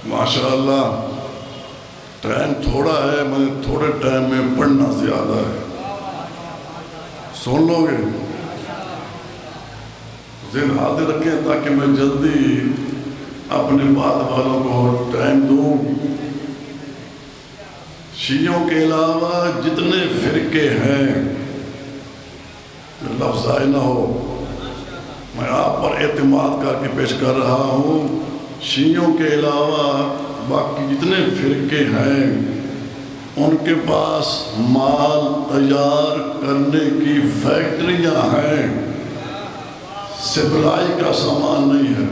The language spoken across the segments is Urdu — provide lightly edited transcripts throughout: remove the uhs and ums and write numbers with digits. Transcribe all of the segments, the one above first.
ماشاءاللہ ٹائم تھوڑا ہے، میں تھوڑے ٹائم میں پڑھنا زیادہ ہے، سن لو گے؟ ذہن حاضر رکھیں تاکہ میں جلدی اپنے بعد والوں کو ٹائم دوں۔ شیعوں کے علاوہ جتنے فرقے ہیں، لفظ ضائع نہ ہو، میں آپ پر اعتماد کر کے پیش کر رہا ہوں، شیعوں کے علاوہ باقی جتنے فرقے ہیں ان کے پاس مال تیار کرنے کی فیکٹریاں ہیں، سپلائی کا سامان نہیں ہے۔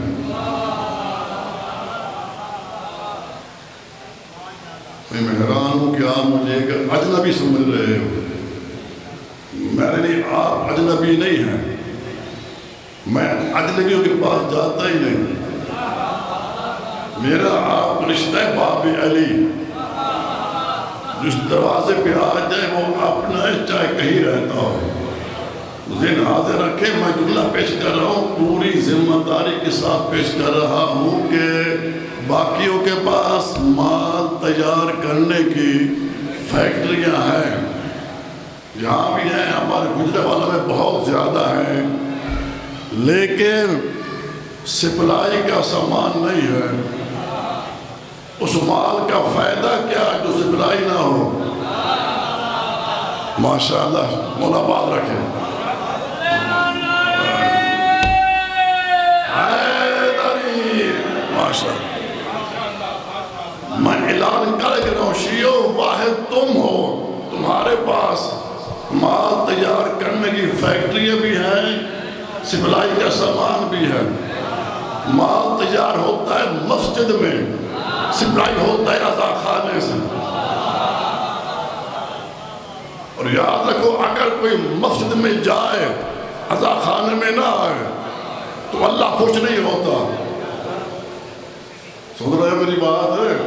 میں حیران ہوں کہ آپ مجھے ایک اجنبی سمجھ رہے ہو۔ میرے لیے آپ اجنبی نہیں ہیں، میں اجنبیوں کے پاس جاتا ہی نہیں، میرا آپ رشتہ باب علی، جس دروازے پہ آ جائے وہ اپنا ہے چاہے کہیں رہتا ہو۔ ذہن حاضر رکھیں، میں جملہ پیش کر رہا ہوں، پوری ذمہ داری کے ساتھ پیش کر رہا ہوں کہ باقیوں کے پاس مال تیار کرنے کی فیکٹریاں ہیں، یہاں بھی ہیں، ہمارے گجرانوالہ میں بہت زیادہ ہیں، لیکن سپلائی کا سامان نہیں ہے۔ اس مال کا فائدہ کیا جو سپلائی نہ ہو؟ ماشاءاللہ، مولا بات رکھے۔ حیدری ماشاءاللہ، میں اعلان کر کے رہا ہوں، شیعو واحد تم ہو، تمہارے پاس مال تیار کرنے کی فیکٹریاں بھی ہیں، سپلائی کا سامان بھی ہے۔ مال تیار ہوتا ہے مسجد میں، سپلائی ہوتا ہے عزا خانے سے۔ اور یاد رکھو، اگر کوئی مسجد میں جائے عزا خانے میں نہ آئے تو اللہ خوش نہیں ہوتا۔ سن رہے میری بات ہے؟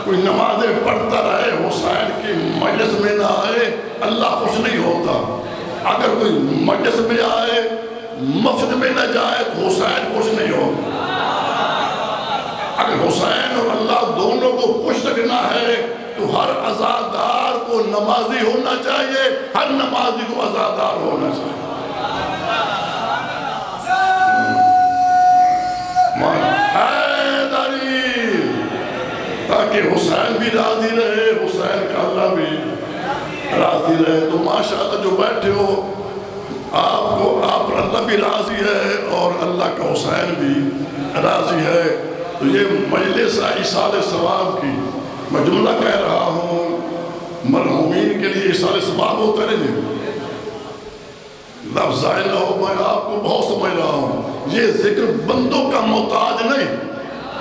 کوئی نمازیں پڑھتا رہے حسین کی مجلس میں نہ آئے اللہ خوش نہیں ہوتا۔ اگر کوئی مجلس میں آئے مسجد میں نہ جائے تو حسین خوش نہیں ہوتا۔ اگر حسین اور اللہ دونوں کو خوش رکھنا ہے تو ہر عزادار کو نمازی ہونا چاہیے، ہر نمازی کو عزادار ہونا چاہیے۔ حیدری، تاکہ حسین بھی راضی رہے، حسین کا اللہ بھی راضی رہے۔ تو ماشاءاللہ جو بیٹھے ہو، آپ پر اللہ بھی راضی ہے اور اللہ کا حسین بھی راضی ہے۔ تو یہ مجلس ایصال ثواب کی میں جملہ کہہ رہا ہوں، مرحومین کے لیے ایصال ثواب ہوتا ہے جی، لفظ ضائع نہ ہو، میں آپ کو بہت سمجھ رہا ہوں۔ یہ ذکر بندوں کا محتاج نہیں،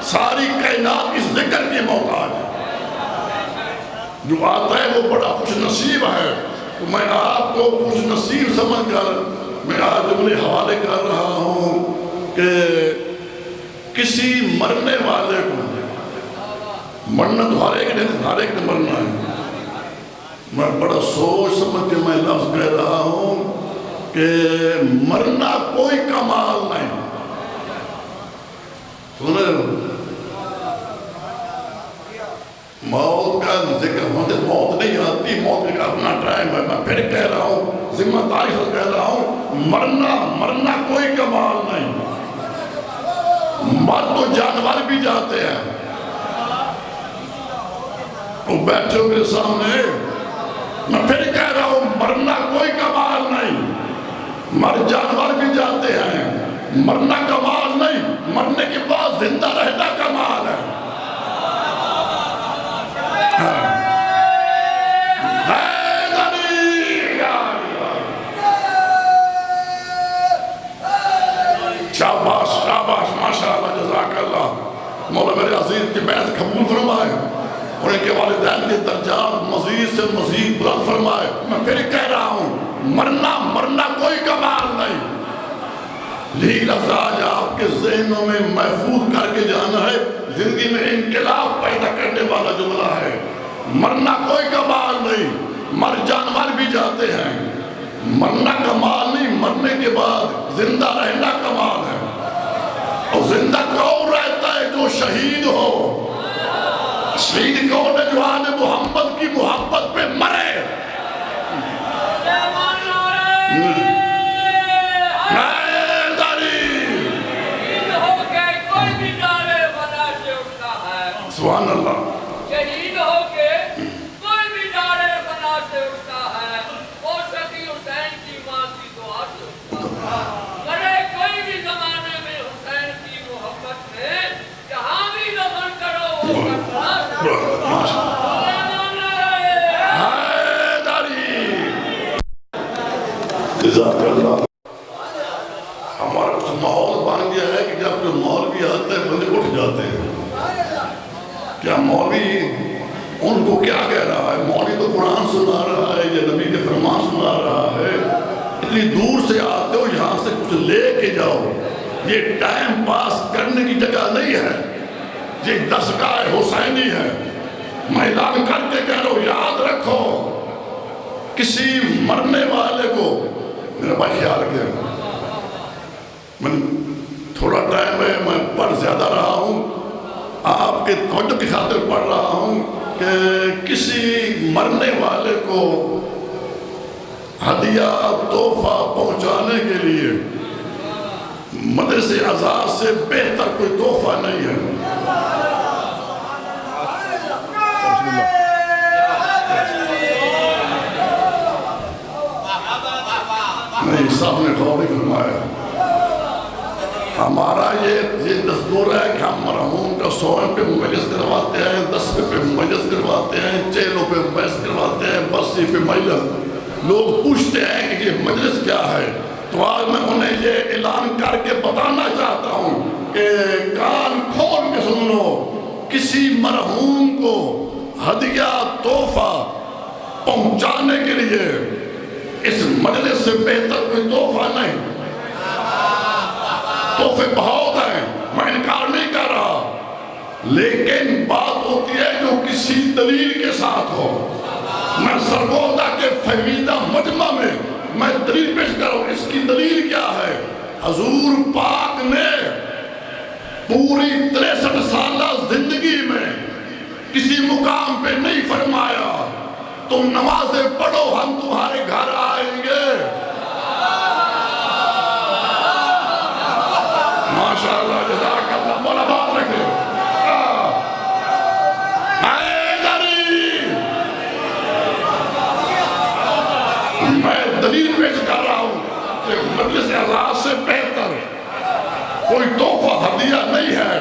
ساری کائنات اس ذکر کی محتاج ہے۔ جو آتا ہے وہ بڑا خوش نصیب ہے۔ تو میں آپ کو خوش نصیب سمجھ کر میں آج جملے حوالے کر رہا ہوں کہ کسی مرنے والے کو، مرنا تو ہر ایک نے مرنا ہے، میں بڑا سوچ سمجھ کے میں لفظ کہہ رہا ہوں کہ مرنا کوئی کمال نہیں۔ سنے موت کا ذکر، مجھے موت نہیں آتی، موت کا اپنا ٹائم ہے، میں پھر کہہ رہا ہوں، ذمہ داری سے کہہ رہا ہوں، مرنا کوئی کمال نہیں۔ مر تو جانور بھی جاتے ہیں، وہ بیٹھے ہو میرے سامنے، میں پھر کہہ رہا ہوں، مرنا کوئی کمال نہیں، مر جانور بھی جاتے ہیں، مرنا کمال نہیں، مرنے کے بعد زندہ رہنا کمال ہے۔ شاباش شاباش، ماشاءاللہ، جزاک اللہ۔ مولا میرے عزیز کی بحث قبول فرمائے اور ان کے والدین کے درجات مزید سے مزید بلند فرمائے۔ میں پھر کہہ رہا ہوں، مرنا کوئی کمال نہیں۔ یہی لفظ آج آپ کے ذہنوں میں محفوظ کر کے جانا ہے، زندگی میں انقلاب پیدا کرنے والا جملہ ہے۔ مرنا کوئی کمال نہیں، مر جانور بھی جاتے ہیں، مرنا کمال نہیں، مرنے کے بعد زندہ رہنا کمال ہے۔ اور زندہ کون رہتا ہے؟ جو شہید ہو، شہید کون ہے جو آل محمد کی محبت پہ مرے؟ سبحان اللہ. شہید ہو کے کوئی بھی نعرے فنا سے اٹھتا ہے، اور سکی حسین کی ماں کی دعا سے مرے کوئی بھی زمانے میں حسین کی محبت میں جہاں بھی دفن کرو وہ جزاک اللہ. ہمارا تو ماحول بن گیا ہے کہ جب کوئی مولوی آتا ہے بندے اٹھ جاتے ہیں. کیا مولوی ان کو کیا کہہ رہا ہے؟ مولوی تو قرآن سنا رہا ہے یا نبی کے فرمان سنا رہا ہے. اتنی دور سے آتے ہو، یہاں سے کچھ لے کے جاؤ. یہ ٹائم پاس کرنے کی جگہ نہیں ہے، یہ دستگاہ حسینی ہے. میں اعلان کر کے کہہ رہا ہوں، یاد رکھو کسی مرنے والے کو، میرا بھائی خیال کیا، میں تھوڑا ٹائم ہے، میں پڑھ زیادہ رہا ہوں، آپ کے توجہ کی خاطر پڑھ رہا ہوں کہ کسی مرنے والے کو ہدیہ تحفہ پہنچانے کے لیے مدرسے آزاد سے بہتر کوئی تحفہ نہیں ہے. نہیں، سب نے غور نہیں فرمایا. ہمارا یہ دستور ہے کہ ہم مرحوم کا 100 پہ مجلس کرواتے ہیں، 10 پہ مجلس کرواتے ہیں، 6 پہ مجلس کرواتے ہیں، 80 پہ مجلس. لوگ پوچھتے ہیں کہ یہ مجلس کیا ہے، تو آج میں انہیں یہ اعلان کر کے بتانا چاہتا ہوں کہ کان کھول کے سن لو. کسی مرحوم کو ہدیہ تحفہ پہنچانے کے لیے اس مجلس سے بہتر کوئی تحفہ نہیں. تحفے بہت ہیں، میں انکار نہیں کر رہا، لیکن بات ہوتی ہے جو کسی دلیل کے ساتھ ہو. میں سرگودا کے فہمیدہ مجمع میں دلیل پیش کروں. اس کی دلیل کیا ہے؟ حضور پاک نے پوری 63 سالہ زندگی میں کسی مقام پہ نہیں فرمایا تم نمازیں پڑھو ہم تمہارے گھر آئیں گے. ماشاءاللہ، جزاک اللہ، مولا بات رکھے. میں دلیل پیش کر رہا ہوں کہ مجلس آزاد سے بہتر کوئی تحفہ ہدیہ نہیں ہے.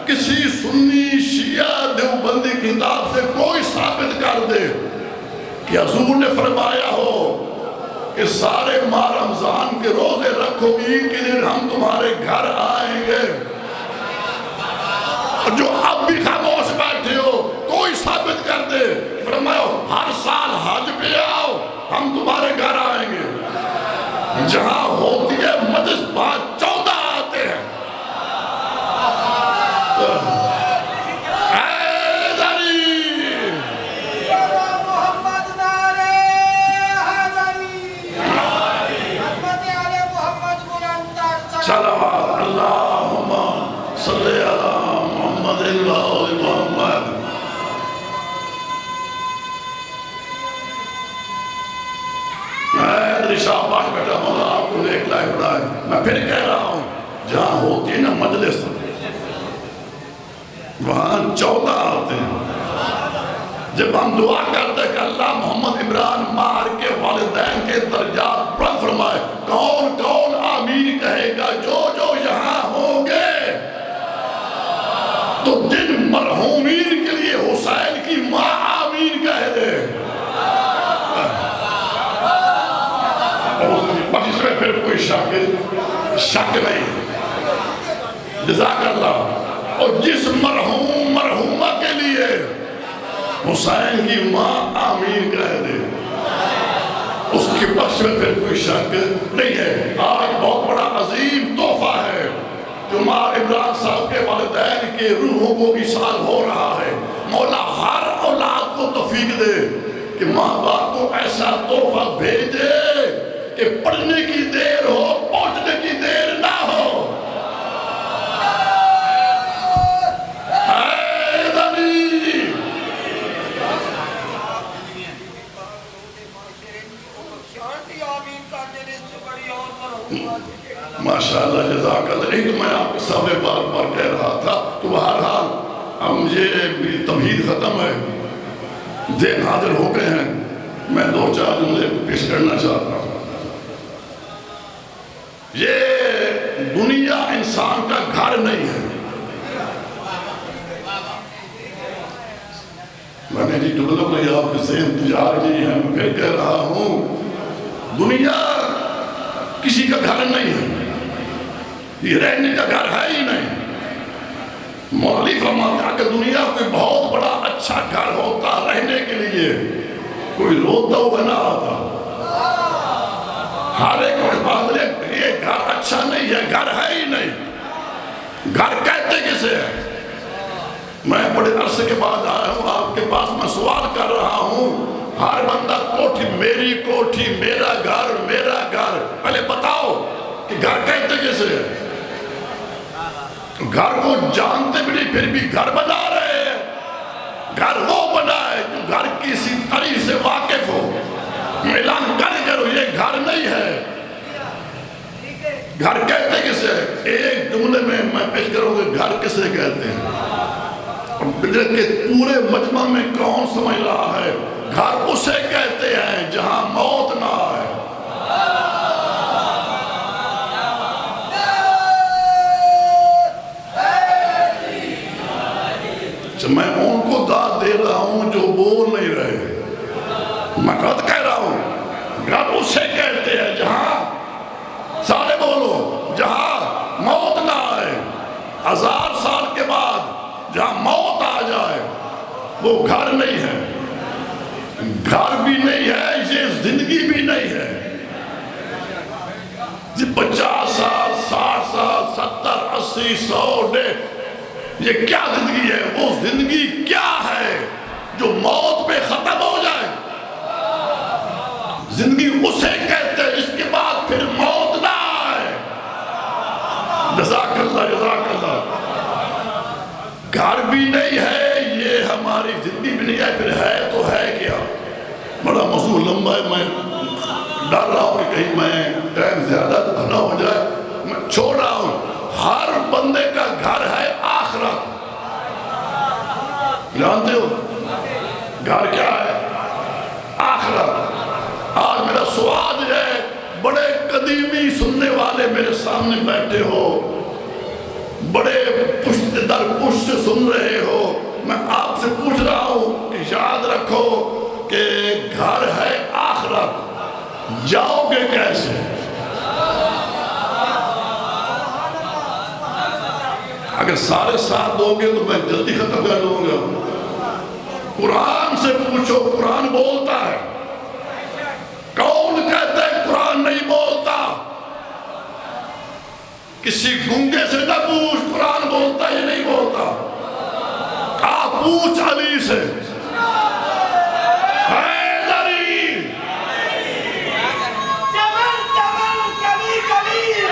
کسی سنی شیعہ دیوبندی کتاب سے کوئی ثابت کر دے کہ حضور نے فرمایا ہو کہ سارے ماہ رمضان کے روزے رکھو، عید کے دن ہم تمہارے گھر آئیں گے. اور جو اب بھی خاموش بیٹھے ہو، کوئی ثابت کر دے فرمایا ہر سال حج پہ آؤ ہم تمہارے گھر آئیں گے. جہاں ہوتی ہے مجلس 14 آتے ہیں. صلوات اللہم صلی علی محمد و آل محمد. میں شاباش بیٹا مولا آپ کو ایک لائف بڑھائے. میں پھر کہہ رہا ہوں جہاں ہوتی ہے نا مجلس وہاں 14 آتے ہیں. جب ہم دعا کرتے ہیں کہ اللہ محمد عمران مار کے والدین کے درجات بلند فرمائے، کون کون آمین کہے گا؟ جو جو یہاں ہوں گے. تو جن مرحومین کے لیے حسین کی ماں آمین کہہ دے، بس اس میں پھر کوئی شک نہیں. جزاک اللہ. اور جس مرحومہ کے لیے حسین کی ماں آمین کہہ دے، اس کی بخش میں پھر کوئی شک نہیں ہے. آج بہت بڑا عظیم تحفہ ہے جو ماں عمران صاحب کے والدین کے روحوں کو ایصال ہو رہا ہے. مولا ہر اولاد کو توفیق دے کہ ماں باپ کو ایسا تحفہ بھیجے کہ پڑھنے کی دیر ہو، پہنچنے کی دیر نہ ہو. حیدری کرتے نہیں تو میں آپ کے سامنے بار بار کہہ رہا تھا. تو بہرحال اب یہ میری تمہید ختم ہے, ذہن حاضر ہو گئے ہیں. میں 2-4 جملے پیش کرنا چاہتا ہوں. یہ دنیا انسان کا گھر نہیں ہے. میں نے جی ٹوٹل نہیں آپ کے ذہن تجار کی ہے, میں پھر کہہ رہا ہوں دنیا کسی کا گھر نہیں ہے, یہ رہنے کا گھر ہے ہی نہیں. مولوی فرماتا ہے کہ دنیا کوئی بہت بڑا اچھا گھر ہوتا رہنے کے لیے, کوئی روتا ہوا نہ آتا. ہر ایک بات یہ گھر اچھا نہیں ہے, گھر ہے ہی نہیں. گھر کہتے کسے ہے؟ میں بڑے عرصے کے بعد آیا ہوں آپ کے پاس, میں سوال کر رہا ہوں. ہر بندہ کوٹھی, میری کوٹھی, میرا گھر, میرا گھر. پہلے بتاؤ کہ گھر کہتے کسے ہے؟ گھر کو جانتے بھی نہیں پھر بھی گھر بنا رہے ہیں. گھر وہ بنا ہے جو گھر کسی طریق سے واقف ہو, اعلان کرو یہ گھر نہیں ہے. گھر کہتے کسے ہے؟ ایک جملے میں پیش کروں گا گھر کسے کہتے ہیں. بدر کے پورے مجمع میں کون سمجھ رہا ہے؟ گھر اسے کہتے ہیں جہاں موت نہ آئے. میں ان کو داد دے رہا ہوں جو بول نہیں رہے. میں خود کہہ رہا ہوں گھر اسے کہتے ہیں جہاں, سارے بولو, جہاں موت نہ آئے. 1000 سال کے بعد جہاں موت آ جائے وہ گھر نہیں ہے. گھر بھی نہیں ہے, یہ زندگی بھی نہیں ہے. یہ 50 سال, 60 سال, 70, 80, 100, یہ کیا زندگی ہے؟ وہ زندگی کیا ہے جو موت پہ ختم ہو جائے؟ زندگی اسے کہتے ہیں جس کے بعد پھر موت نہ آئے. جزاک اللہ, جزاک اللہ. گھر بھی نہیں ہے, یہ ہماری زندگی بھی نہیں ہے, پھر ہے تو ہے کیا؟ بڑا موضوع لمبا ہے, میں ڈر رہا ہوں کہ کہیں میں ٹائم زیادہ نہ ہو جائے, میں چھوڑ رہا ہوں. ہر بندے کا گھر ہے آخرت. جانتے ہو گھر کیا ہے؟ آخرت. آج میرا سوال ہے, بڑے قدیمی سننے والے میرے سامنے بیٹھے ہو, بڑے پشت در پشت سے سن رہے ہو, میں آپ سے پوچھ رہا ہوں کہ یاد رکھو کہ گھر ہے آخرت. جاؤ گے کیسے؟ اگر سارے ساتھ دو گے تو میں جلدی ختم کر دوں گا. قرآن سے پوچھو, قرآن بولتا ہے. کون کہتا ہے قرآن نہیں بولتا؟ کسی گنگے سے نہ پوچھ قرآن بولتا ہے یا نہیں بولتا. آپ پوچھ علی سے.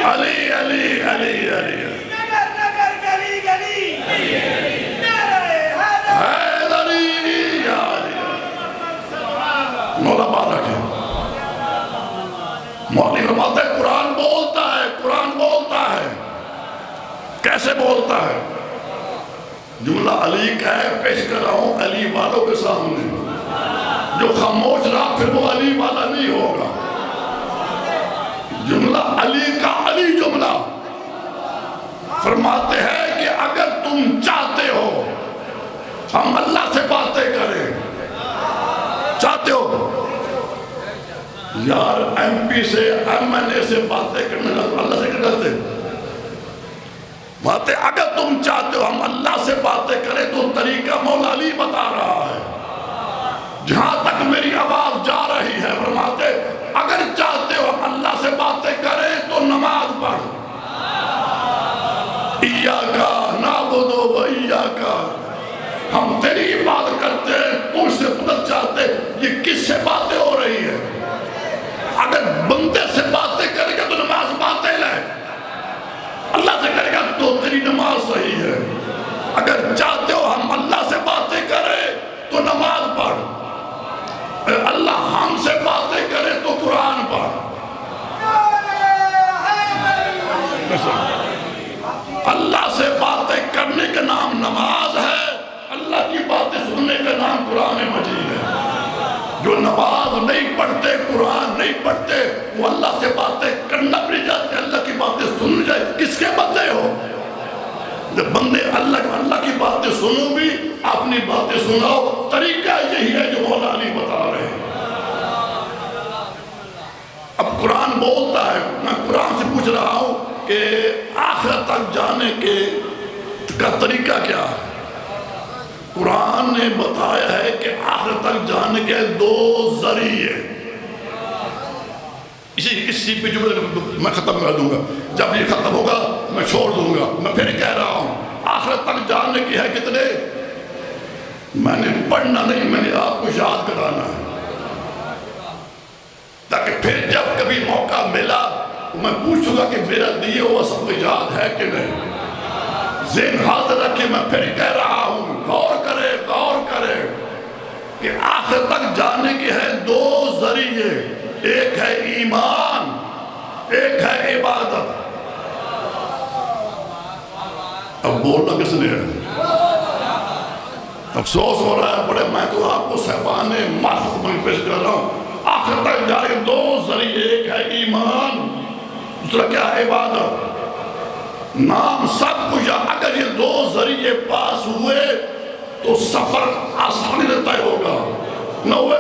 علی علی علی علی مولا بات رکھیں. مولوی فرماتا ہے قرآن بولتا ہے, قرآن بولتا ہے. کیسے بولتا ہے؟ جملہ علی کا ہے, پیش کر رہا ہوں علی والوں کے سامنے. جو خاموش رہا پھر وہ علی والا نہیں ہوگا. جملہ علی کا, علی جملہ فرماتے ہیں کہ اگر تم چاہتے ہو ہم اللہ سے باتیں کریں, چاہتے ہو یار ایم پی سے, ایم این اے سے باتیں کرنے اللہ سے کرتے باتیں, اگر تم چاہتے ہو ہم اللہ سے باتیں کریں تو طریقہ مولا علی بتا رہا ہے. جہاں تک میری آواز جا رہی ہے فرماتے اگر چاہتے ہو ہم اللہ سے باتیں کریں تو نماز پڑھ. ایاکا نعبد و ایاکا, ہم تیری عبادت کرتے ہیں, تجھ سے مدد چاہتے. یہ کس سے باتیں ہو رہی ہے؟ اگر بندے سے باتیں کرے گا تو نماز باطل ہے, اللہ سے کرے گا تو تیری نماز صحیح ہے. اگر چاہتے ہو ہم اللہ سے باتیں کریں تو نماز پڑھ, اللہ ہم سے باتیں کرے تو قرآن پڑھ. نماز نہیں پڑھتے، قرآن نہیں پڑھتے، وہ اللہ سے باتیں کرنا بھی نہیں چاہتے، اللہ کی باتیں سننی چاہیے، کس کے بندے ہو؟ جب بندے اللہ کی باتیں سنو بھی، اپنی باتیں سناؤ، طریقہ یہی ہے جو مولا علی بتا رہے ہیں۔ اب قرآن بولتا ہے، میں قرآن سے پوچھ رہا ہوں کہ آخرت تک جانے کا طریقہ کیا ہے؟ قرآن نے بتایا ہے کہ آخرت تک جانے کے 2 ذریعے، اسی پہ جملے میں ختم کر دوں گا، جب یہ ختم ہوگا میں چھوڑ دوں گا۔ میں پھر کہہ رہا ہوں آخرت تک جانے کی ہے کتنے؟ میں نے پڑھنا نہیں، میں نے آپ کو یاد کرانا ہے، تاکہ پھر جب کبھی موقع ملا تو میں پوچھوں گا کہ میرا دیے ہوا سب کو یاد ہے کہ نہیں۔ ذہن حاضر رکھے، میں پھر کہہ رہا ہوں، غور کرے کہ آخر تک جانے کے ہیں 2 ذریعے، ایک ہے ایمان، ایک ہے عبادت۔ اب بولنا کس نے ہے؟ افسوس ہو رہا ہے بڑے، میں تو آپ کو صاحبان معرفت میں پیش کر رہا ہوں۔ آخر تک جانے کے 2 ذریعے، ایک ہے ایمان، دوسرا کیا ہے؟ عبادت۔ نام سب کچھ، اگر یہ 2 ذریعے پاس ہوئے تو سفر آسانی سے طے ہوگا، نہ ہوئے